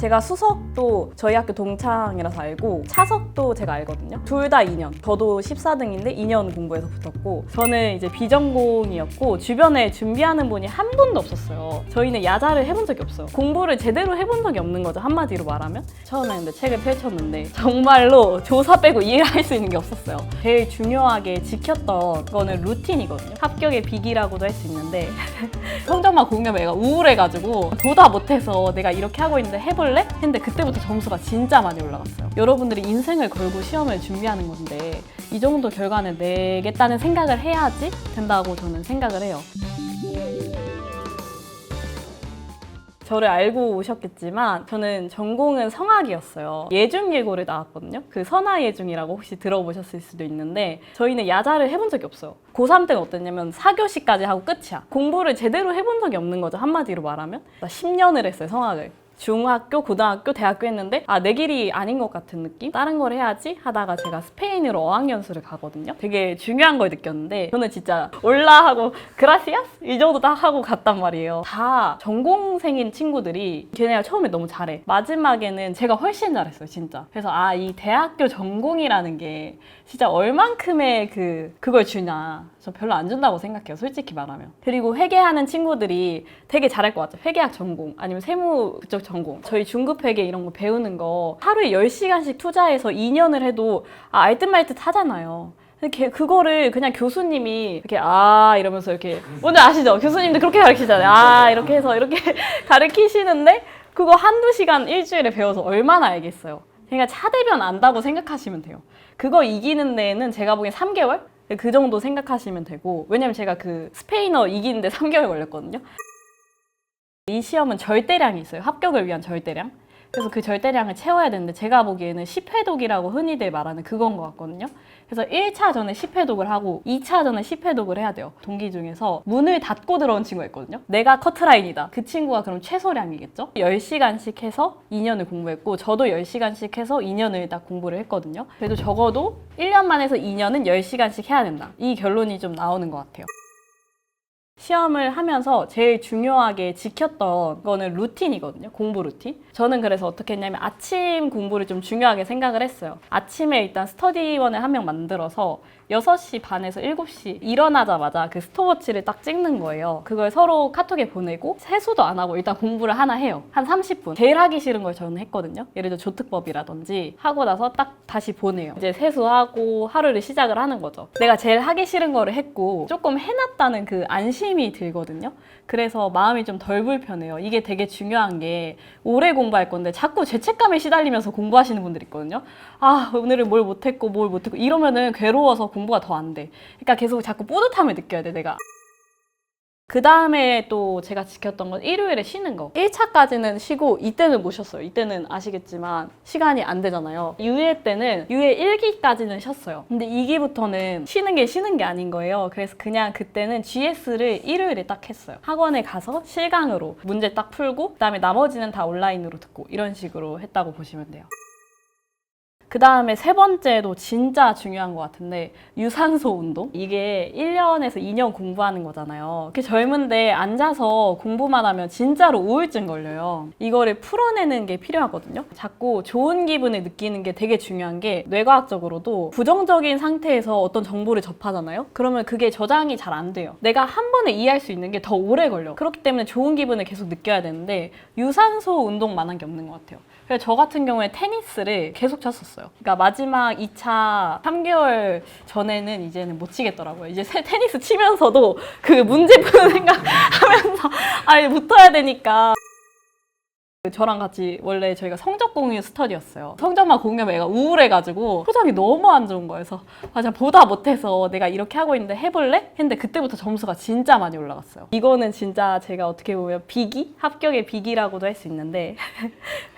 제가 수석도 저희 학교 동창이라서 알고 차석도 제가 알거든요. 둘 다 2년. 저도 14등인데 2년 공부해서 붙었고 저는 이제 비전공이었고 주변에 준비하는 분이 한 분도 없었어요. 저희는 야자를 해본 적이 없어요. 공부를 제대로 해본 적이 없는 거죠. 한마디로 말하면. 처음에 근데 책을 펼쳤는데 정말로 조사 빼고 이해할 수 있는 게 없었어요. 제일 중요하게 지켰던 거는 루틴이거든요. 합격의 비기라고도 할 수 있는데 성적만 공유하면 애가 우울해가지고 보다 못해서 내가 이렇게 하고 있는데 해볼래? 했는데 그때부터 점수가 진짜 많이 올라갔어요. 여러분들이 인생을 걸고 시험을 준비하는 건데 이 정도 결과는 내겠다는 생각을 해야지 된다고 저는 생각을 해요. 저를 알고 오셨겠지만 저는 전공은 성악이었어요. 예중예고를 나왔거든요. 그 선화예중이라고 혹시 들어보셨을 수도 있는데 저희는 야자를 해본 적이 없어요. 고3 때는 어땠냐면 4교시까지 하고 끝이야. 공부를 제대로 해본 적이 없는 거죠. 한마디로 말하면. 10년을 했어요, 성악을. 중학교, 고등학교, 대학교 했는데 내 길이 아닌 것 같은 느낌? 다른 걸 해야지 하다가 제가 스페인으로 어학연수를 가거든요. 되게 중요한 걸 느꼈는데 저는 진짜 올라 하고 그라시아스? 이 정도 딱 하고 갔단 말이에요. 다 전공생인 친구들이 걔네가 처음에 너무 잘해. 마지막에는 제가 훨씬 잘했어요, 진짜. 그래서 이 대학교 전공이라는 게 진짜 얼만큼의 그걸 주냐. 저 별로 안 준다고 생각해요, 솔직히 말하면. 그리고 회계하는 친구들이 되게 잘할 것 같아요. 회계학 전공 아니면 세무 그쪽 전공. 저희 중급회계 이런 거 배우는 거 하루에 10시간씩 투자해서 2년을 해도 알듯말듯 하잖아요. 그거를 그냥 교수님이 이렇게 이러면서 이렇게 뭔지 아시죠? 교수님도 그렇게 가르치잖아요. 이렇게 해서 이렇게 가르치시는데 그거 한두 시간 일주일에 배워서 얼마나 알겠어요. 그러니까 차대변 안다고 생각하시면 돼요. 그거 이기는 데에는 제가 보기엔 3개월? 그 정도 생각하시면 되고 왜냐면 제가 그 스페인어 이기는데 3개월 걸렸거든요. 이 시험은 절대량이 있어요. 합격을 위한 절대량. 그래서 그 절대량을 채워야 되는데 제가 보기에는 10회독이라고 흔히들 말하는 그건 것 같거든요. 그래서 1차 전에 10회독을 하고 2차 전에 10회독을 해야 돼요. 동기 중에서 문을 닫고 들어온 친구가 있거든요. 내가 커트라인이다. 그 친구가 그럼 최소량이겠죠? 10시간씩 해서 2년을 공부했고 저도 10시간씩 해서 2년을 딱 공부를 했거든요. 그래도 적어도 1년만 해서 2년은 10시간씩 해야 된다. 이 결론이 좀 나오는 것 같아요. 시험을 하면서 제일 중요하게 지켰던 거는 루틴이거든요. 공부 루틴. 저는 그래서 어떻게 했냐면 아침 공부를 좀 중요하게 생각을 했어요. 아침에 일단 스터디원을 한 명 만들어서 6시 반에서 7시 일어나자마자 그 스톱워치를 딱 찍는 거예요. 그걸 서로 카톡에 보내고 세수도 안 하고 일단 공부를 하나 해요. 한 30분. 제일 하기 싫은 걸 저는 했거든요. 예를 들어 조특법이라든지 하고 나서 딱 다시 보내요. 이제 세수하고 하루를 시작을 하는 거죠. 내가 제일 하기 싫은 거를 했고 조금 해놨다는 그 안심이 들거든요. 그래서 마음이 좀 덜 불편해요. 이게 되게 중요한 게 오래 공부할 건데 자꾸 죄책감에 시달리면서 공부하시는 분들 있거든요. 오늘은 뭘 못했고 이러면은 괴로워서 공부가 더 안 돼. 그러니까 계속 자꾸 뿌듯함을 느껴야 돼, 내가. 그 다음에 또 제가 지켰던 건 일요일에 쉬는 거. 1차까지는 쉬고 이때는 못 쉬었어요. 이때는 아시겠지만 시간이 안 되잖아요. 유예 때는 유예 1기까지는 쉬었어요. 근데 2기부터는 쉬는 게 아닌 거예요. 그래서 그냥 그때는 GS를 일요일에 딱 했어요. 학원에 가서 실강으로 문제 딱 풀고 그다음에 나머지는 다 온라인으로 듣고 이런 식으로 했다고 보시면 돼요. 그 다음에 세 번째도 진짜 중요한 것 같은데 유산소 운동? 이게 1년에서 2년 공부하는 거잖아요. 이렇게 젊은데 앉아서 공부만 하면 진짜로 우울증 걸려요. 이거를 풀어내는 게 필요하거든요. 자꾸 좋은 기분을 느끼는 게 되게 중요한 게 뇌과학적으로도 부정적인 상태에서 어떤 정보를 접하잖아요. 그러면 그게 저장이 잘 안 돼요. 내가 한 번에 이해할 수 있는 게 더 오래 걸려. 그렇기 때문에 좋은 기분을 계속 느껴야 되는데 유산소 운동만한 게 없는 것 같아요. 그래서 저 같은 경우에 테니스를 계속 쳤었어요. 그러니까 마지막 2차 3개월 전에는 이제는 못 치겠더라고요. 이제 테니스 치면서도 그 문제 푸는 생각하면서 붙어야 되니까. 저랑 같이 원래 저희가 성적 공유 스터디였어요. 성적만 공유하면 애가 우울해가지고 표정이 너무 안 좋은 거예요. 그래서 맞아, 보다 못해서 내가 이렇게 하고 있는데 해볼래? 했는데 그때부터 점수가 진짜 많이 올라갔어요. 이거는 진짜 제가 어떻게 보면 비기? 합격의 비기라고도 할 수 있는데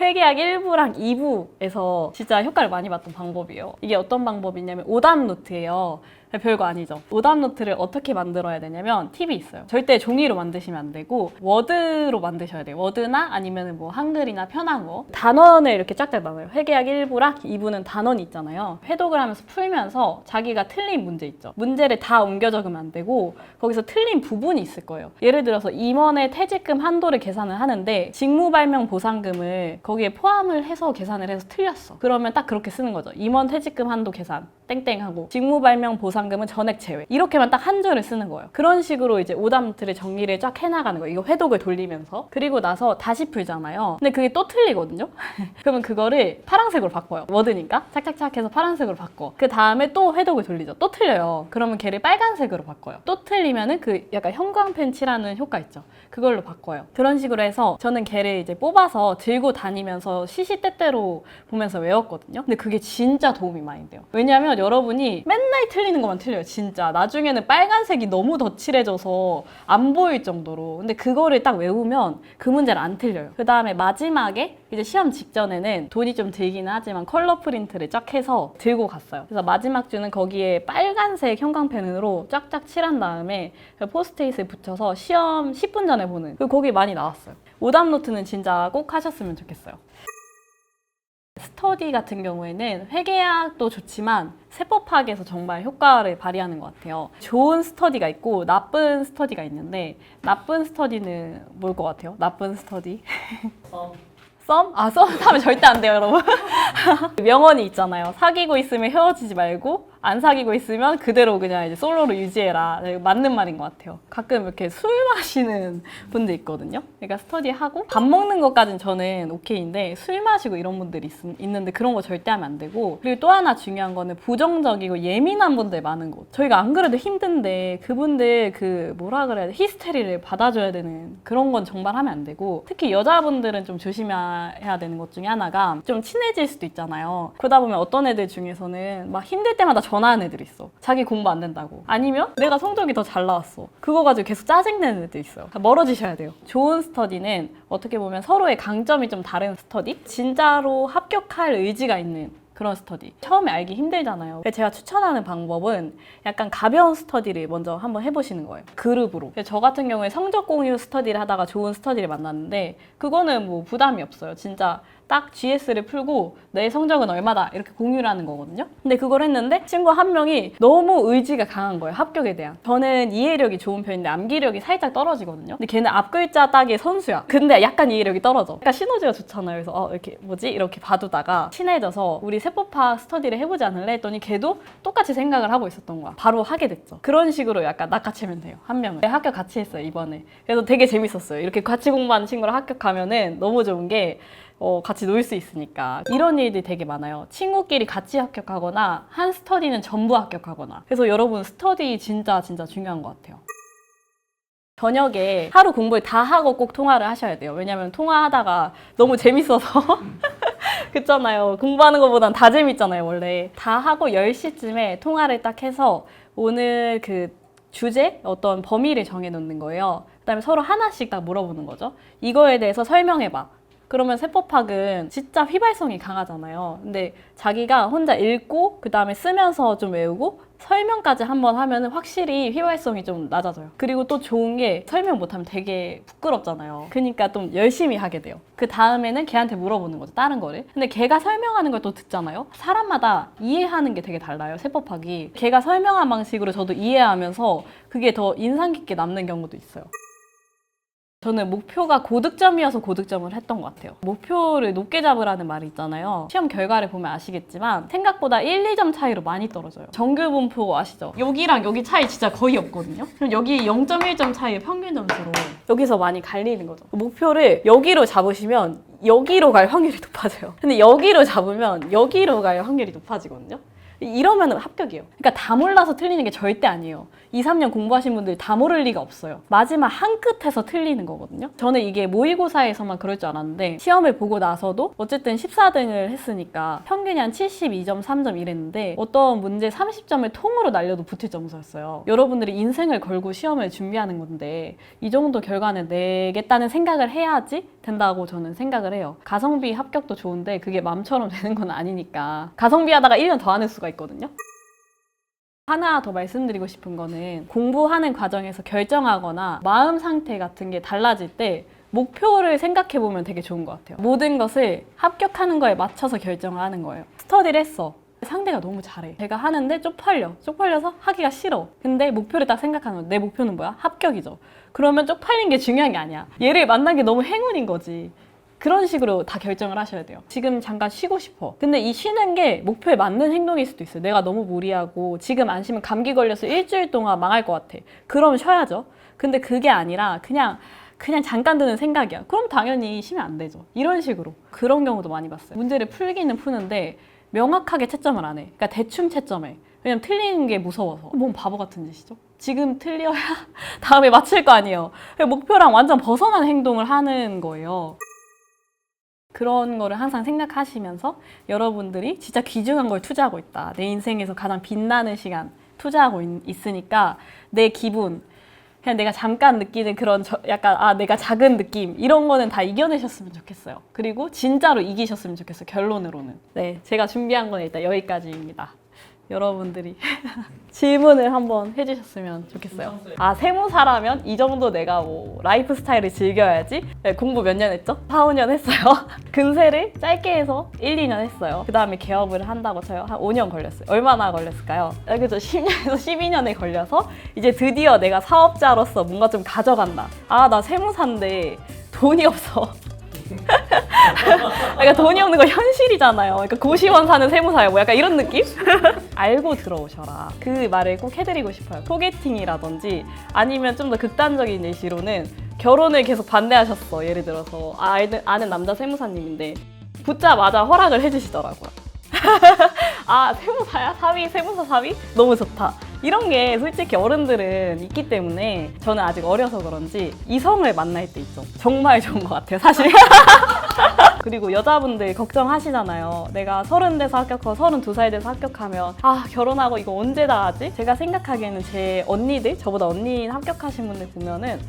회계학 1부랑 2부에서 진짜 효과를 많이 봤던 방법이에요. 이게 어떤 방법이냐면 오답 노트예요. 별거 아니죠. 오답 노트를 어떻게 만들어야 되냐면 팁이 있어요. 절대 종이로 만드시면 안 되고 워드로 만드셔야 돼요. 워드나 아니면 뭐 한글이나 편한 거. 단원을 이렇게 짝짝 나눠요. 회계학 1부랑 2부는 단원이 있잖아요. 회독을 하면서 풀면서 자기가 틀린 문제 있죠. 문제를 다 옮겨 적으면 안 되고 거기서 틀린 부분이 있을 거예요. 예를 들어서 임원의 퇴직금 한도를 계산을 하는데 직무발명 보상금을 거기에 포함을 해서 계산을 해서 틀렸어. 그러면 딱 그렇게 쓰는 거죠. 임원 퇴직금 한도 계산 땡땡하고 직무발명 보상금은 전액 제외. 이렇게만 딱 한 줄을 쓰는 거예요. 그런 식으로 이제 오답 노트를 정리를 쫙 해나가는 거예요. 이거 회독을 돌리면서. 그리고 나서 다시 풀잖아요. 근데 그게 또 틀리거든요. 그러면 그거를 파란색으로 바꿔요. 워드니까 착착착 해서 파란색으로 바꿔. 그 다음에 또 회독을 돌리죠. 또 틀려요. 그러면 걔를 빨간색으로 바꿔요. 또 틀리면은 그 약간 형광펜 칠하는 효과 있죠. 그걸로 바꿔요. 그런 식으로 해서 저는 걔를 이제 뽑아서 들고 다니면서 시시때때로 보면서 외웠거든요. 근데 그게 진짜 도움이 많이 돼요. 왜냐면 여러분이 맨날 틀리는 것만 틀려요. 진짜. 나중에는 빨간색이 너무 덧칠해져서 안 보일 정도로. 근데 그거를 딱 외우면 그 문제를 안 틀려요. 그 다음에 마지막에 이제 시험 직전에는 돈이 좀 들기는 하지만 컬러 프린트를 쫙 해서 들고 갔어요. 그래서 마지막 주는 거기에 빨간색 형광펜으로 쫙쫙 칠한 다음에 포스트잇을 붙여서 시험 10분 전에 보는 거기 많이 나왔어요. 오답 노트는 진짜 꼭 하셨으면 좋겠어요. 스터디 같은 경우에는 회계학도 좋지만 세법학에서 정말 효과를 발휘하는 것 같아요. 좋은 스터디가 있고 나쁜 스터디가 있는데 나쁜 스터디는 뭘 것 같아요? 나쁜 스터디? 썸? 썸 하면 절대 안 돼요, 여러분. 명언이 있잖아요. 사귀고 있으면 헤어지지 말고 안 사귀고 있으면 그대로 그냥 이제 솔로로 유지해라. 맞는 말인 것 같아요. 가끔 이렇게 술 마시는 분들 있거든요. 그러니까 스터디하고 밥 먹는 것까지는 저는 오케이인데 술 마시고 이런 분들이 있는데 그런 거 절대 하면 안 되고 그리고 또 하나 중요한 거는 부정적이고 예민한 분들 많은 곳. 저희가 안 그래도 힘든데 그분들 그 뭐라 그래야 돼? 히스테리를 받아줘야 되는 그런 건 정말 하면 안 되고 특히 여자분들은 좀 조심해야 되는 것 중에 하나가 좀 친해질 수도 있잖아요. 그러다 보면 어떤 애들 중에서는 막 힘들 때마다 전화하는 애들이 있어. 자기 공부 안 된다고. 아니면 내가 성적이 더 잘 나왔어. 그거 가지고 계속 짜증내는 애들 있어요. 멀어지셔야 돼요. 좋은 스터디는 어떻게 보면 서로의 강점이 좀 다른 스터디? 진짜로 합격할 의지가 있는 그런 스터디. 처음에 알기 힘들잖아요. 제가 추천하는 방법은 약간 가벼운 스터디를 먼저 한번 해보시는 거예요. 그룹으로. 저 같은 경우에 성적 공유 스터디를 하다가 좋은 스터디를 만났는데 그거는 뭐 부담이 없어요. 진짜 딱 GS를 풀고 내 성적은 얼마다 이렇게 공유를 하는 거거든요. 근데 그걸 했는데 친구 한 명이 너무 의지가 강한 거예요. 합격에 대한. 저는 이해력이 좋은 편인데 암기력이 살짝 떨어지거든요. 근데 걔는 앞글자 따기의 선수야. 근데 약간 이해력이 떨어져. 약간 시너지가 좋잖아요. 그래서 이렇게 뭐지? 이렇게 봐두다가 친해져서 우리 세법학 스터디를 해보지 않을래? 했더니 걔도 똑같이 생각을 하고 있었던 거야. 바로 하게 됐죠. 그런 식으로 약간 낚아채면 돼요. 한 명을. 합격 같이 했어요, 이번에. 그래서 되게 재밌었어요. 이렇게 같이 공부하는 친구랑 합격하면은 너무 좋은 게 같이 놀 수 있으니까. 이런 일들이 되게 많아요. 친구끼리 같이 합격하거나 한 스터디는 전부 합격하거나. 그래서 여러분 스터디 진짜 중요한 것 같아요. 저녁에 하루 공부를 다 하고 꼭 통화를 하셔야 돼요. 왜냐면 통화하다가 너무 재밌어서 그렇잖아요. 공부하는 것보단 다 재밌잖아요, 원래. 다 하고 10시쯤에 통화를 딱 해서 오늘 그 주제, 어떤 범위를 정해놓는 거예요. 그다음에 서로 하나씩 딱 물어보는 거죠. 이거에 대해서 설명해봐. 그러면 세법학은 진짜 휘발성이 강하잖아요. 근데 자기가 혼자 읽고 그 다음에 쓰면서 좀 외우고 설명까지 한번 하면 확실히 휘발성이 좀 낮아져요. 그리고 또 좋은 게 설명 못하면 되게 부끄럽잖아요. 그러니까 좀 열심히 하게 돼요. 그 다음에는 걔한테 물어보는 거죠, 다른 거를. 근데 걔가 설명하는 걸 또 듣잖아요. 사람마다 이해하는 게 되게 달라요, 세법학이. 걔가 설명한 방식으로 저도 이해하면서 그게 더 인상 깊게 남는 경우도 있어요. 저는 목표가 고득점이어서 고득점을 했던 것 같아요. 목표를 높게 잡으라는 말이 있잖아요. 시험 결과를 보면 아시겠지만 생각보다 1, 2점 차이로 많이 떨어져요. 정규분포 아시죠? 여기랑 여기 차이 진짜 거의 없거든요. 그럼 여기 0.1점 차이의 평균 점수로 여기서 많이 갈리는 거죠. 목표를 여기로 잡으시면 여기로 갈 확률이 높아져요. 근데 여기로 잡으면 여기로 갈 확률이 높아지거든요. 이러면 합격이에요. 그러니까 다 몰라서 틀리는 게 절대 아니에요. 2, 3년 공부하신 분들이 다 모를 리가 없어요. 마지막 한 끝에서 틀리는 거거든요. 저는 이게 모의고사에서만 그럴 줄 알았는데 시험을 보고 나서도 어쨌든 14등을 했으니까 평균이 한 72점, 3점 이랬는데 어떤 문제 30점을 통으로 날려도 붙을 점수였어요. 여러분들이 인생을 걸고 시험을 준비하는 건데 이 정도 결과는 내겠다는 생각을 해야지 된다고 저는 생각을 해요. 가성비 합격도 좋은데 그게 마음처럼 되는 건 아니니까. 가성비 하다가 1년 더 안 할 수가 있거든요. 하나 더 말씀드리고 싶은 거는 공부하는 과정에서 결정하거나 마음 상태 같은 게 달라질 때 목표를 생각해 보면 되게 좋은 것 같아요. 모든 것을 합격하는 거에 맞춰서 결정을 하는 거예요. 스터디를 했어. 상대가 너무 잘해. 제가 하는데 쪽팔려서 하기가 싫어. 근데 목표를 딱 생각하는 거야. 내 목표는 뭐야? 합격이죠. 그러면 쪽팔린 게 중요한 게 아니야. 얘를 만난 게 너무 행운인 거지. 그런 식으로 다 결정을 하셔야 돼요. 지금 잠깐 쉬고 싶어. 근데 이 쉬는 게 목표에 맞는 행동일 수도 있어요. 내가 너무 무리하고 지금 안 쉬면 감기 걸려서 일주일 동안 망할 것 같아. 그럼 쉬어야죠. 근데 그게 아니라 그냥 잠깐 드는 생각이야. 그럼 당연히 쉬면 안 되죠. 이런 식으로. 그런 경우도 많이 봤어요. 문제를 풀기는 푸는데 명확하게 채점을 안 해. 그러니까 대충 채점해. 왜냐면 틀리는 게 무서워서. 뭔 바보 같은 짓이죠? 지금 틀려야 다음에 맞출 거 아니에요. 목표랑 완전 벗어난 행동을 하는 거예요. 그런 거를 항상 생각하시면서 여러분들이 진짜 귀중한 걸 투자하고 있다. 내 인생에서 가장 빛나는 시간 투자하고 있으니까 내 기분, 그냥 내가 잠깐 느끼는 그런 약간 내가 작은 느낌 이런 거는 다 이겨내셨으면 좋겠어요. 그리고 진짜로 이기셨으면 좋겠어요. 결론으로는. 네, 제가 준비한 건 일단 여기까지입니다. 여러분들이 질문을 한번 해주셨으면 좋겠어요. 세무사라면 이 정도 내가 뭐 라이프 스타일을 즐겨야지. 네, 공부 몇 년 했죠? 4, 5년 했어요. 근세를 짧게 해서 1, 2년 했어요. 그 다음에 개업을 한다고 쳐요. 한 5년 걸렸어요. 얼마나 걸렸을까요? 그죠? 10년에서 12년에 걸려서 이제 드디어 내가 사업자로서 뭔가 좀 가져간다. 나 세무사인데 돈이 없어. 그러니까 돈이 없는 거 현실이잖아요. 그러니까 고시원 사는 세무사야 뭐 약간 이런 느낌? 알고 들어오셔라. 그 말을 꼭 해드리고 싶어요. 소개팅이라든지 아니면 좀 더 극단적인 예시로는 결혼을 계속 반대하셨어. 예를 들어서 아는 남자 세무사님인데 붙자마자 허락을 해주시더라고요. 세무사야? 사위? 세무사 사위? 너무 좋다. 이런 게 솔직히 어른들은 있기 때문에 저는 아직 어려서 그런지 이성을 만날 때 있죠. 정말 좋은 것 같아요, 사실. 그리고 여자분들 걱정하시잖아요. 내가 30 돼서 합격하고 32살 돼서 합격하면 결혼하고 이거 언제 다 하지? 제가 생각하기에는 제 언니들, 저보다 언니 합격하신 분들 보면은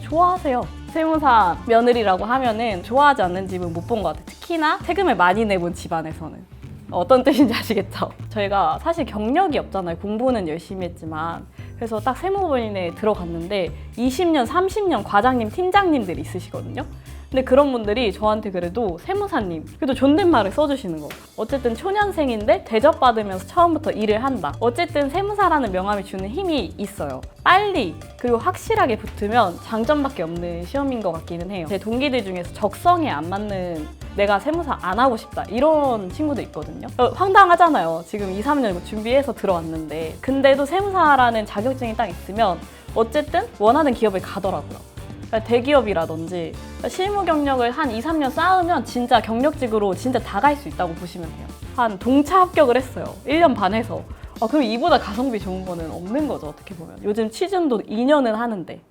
좋아하세요. 세무사 며느리라고 하면은 좋아하지 않는 집은 못 본 것 같아요. 특히나 세금을 많이 내본 집안에서는. 어떤 뜻인지 아시겠죠? 저희가 사실 경력이 없잖아요. 공부는 열심히 했지만. 그래서 딱 세무부인에 들어갔는데 20년, 30년 과장님, 팀장님들이 있으시거든요. 근데 그런 분들이 저한테 그래도 세무사님, 그래도 존댓말을 써주시는 거. 어쨌든 초년생인데 대접받으면서 처음부터 일을 한다. 어쨌든 세무사라는 명함이 주는 힘이 있어요. 빨리 그리고 확실하게 붙으면 장점밖에 없는 시험인 것 같기는 해요. 제 동기들 중에서 적성에 안 맞는 내가 세무사 안 하고 싶다 이런 친구도 있거든요. 황당하잖아요. 지금 2, 3년 준비해서 들어왔는데 근데도 세무사라는 자격증이 딱 있으면 어쨌든 원하는 기업을 가더라고요. 대기업이라든지 실무 경력을 한 2, 3년 쌓으면 진짜 경력직으로 진짜 다 갈 수 있다고 보시면 돼요. 한 동차 합격을 했어요. 1년 반 해서. 그럼 이보다 가성비 좋은 거는 없는 거죠, 어떻게 보면. 요즘 취준도 2년은 하는데.